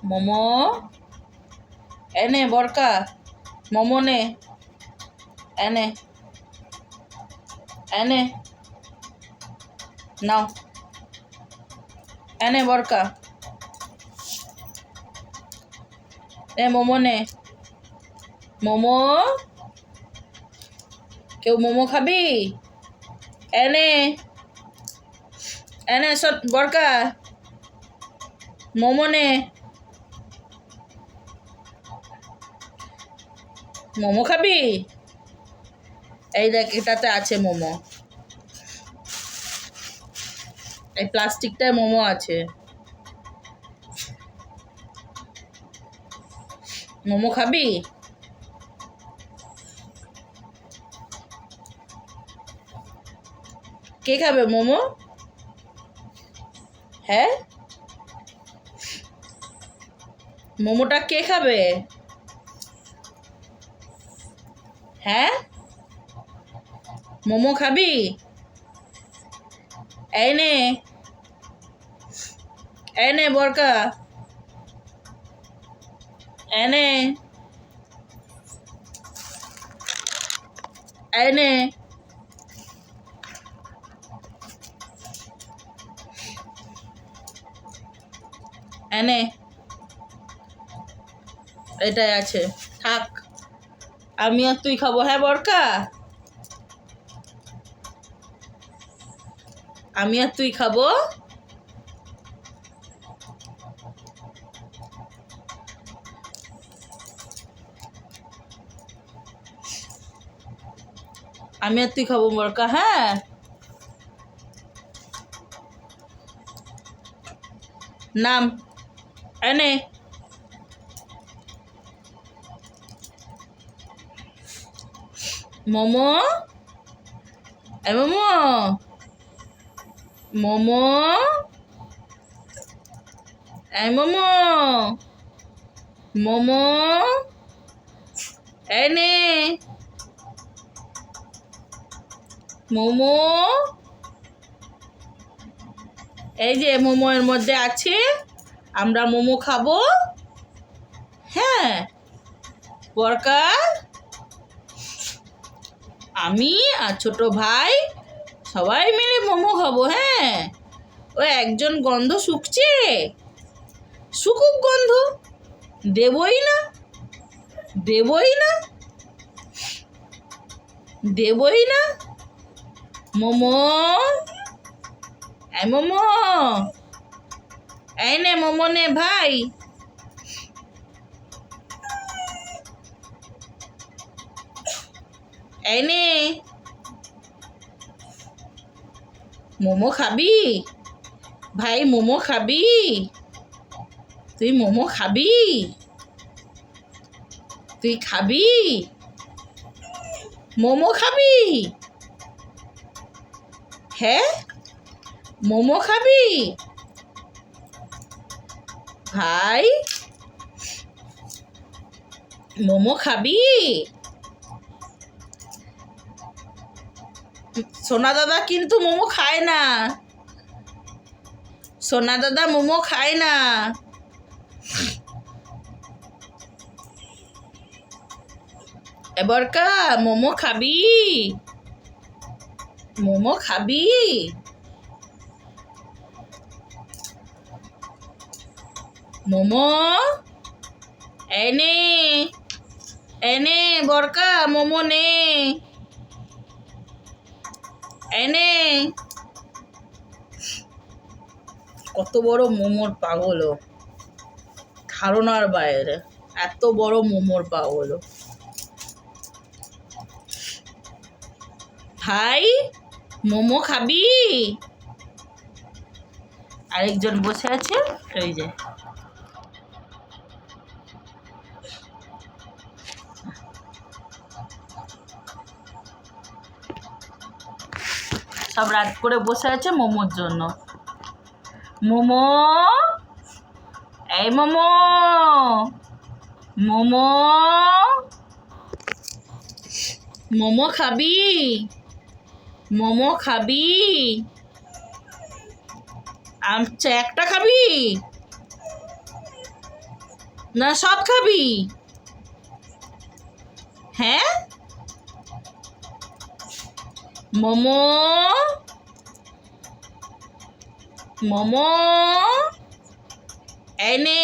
মোমো এনে বরকা মোমো নে এনে এনে নাও এনে বরকা এ মোমো নে মোমো কেউ মোমো খাবি এনে এনে সব বরকা মোমো নে মোমো খাবি এই দেখ এটাতে আছে মোমো এই প্লাস্টিকটায় মোমো আছে মোমো খাবি কে খাবে মোমো হ্যাঁ মোমোটা কে খাবে হ্যাঁ মোমো খাবি এনে এনে বরকা এনে এনে এনে এটাই আছে থাক আমি আর তুই খাবো হ্যাঁ বরকা আমি আর তুই খাবো আমি আর তুই খাবো বরকা হ্যাঁ নাম এনে মোমো এ মোমো মোমো এ মোমো মোমো এনে মোমো এই যে মোমো এর মধ্যে আছে আমরা মোমো খাবো হ্যাঁ বরকা আমি আর ছোট ভাই সবাই মিলে মোমো খাবো হ্যাঁ ও একজন গন্ধ শুকছে শুকুক গন্ধ দেবই না দেবই না দেবই না মোমো এই মোমো এই নে মোমো নে ভাই এই নে মোমো খাবি ভাই মোমো খাবি তুই মোমো খাবি তুই খাবি মোমো খাবি হ্যাঁ মোমো খাবি ভাই মোমো খাবি সোনা দাদা কিন্তু মোমো খায় না সোনা দাদা মোমো খায় না বরকা মোমো খাবি মোমো খাবি মোমো এনে এনে বরকা মোমো নে এনে কত বড় মোমোর পাগল ধারণার বাইরে এত বড় মোমোর পাগল ভাই মোমো খাবি আরেকজন বসে আছে ওই যে সব রাত করে বসে আছে মোমোর জন্য মোমো এই মোমো মোমো মোমো খাবি মোমো খাবি আচ্ছা একটা খাবি না সব খাবি? হ্যাঁ মোমো মোমো এই নে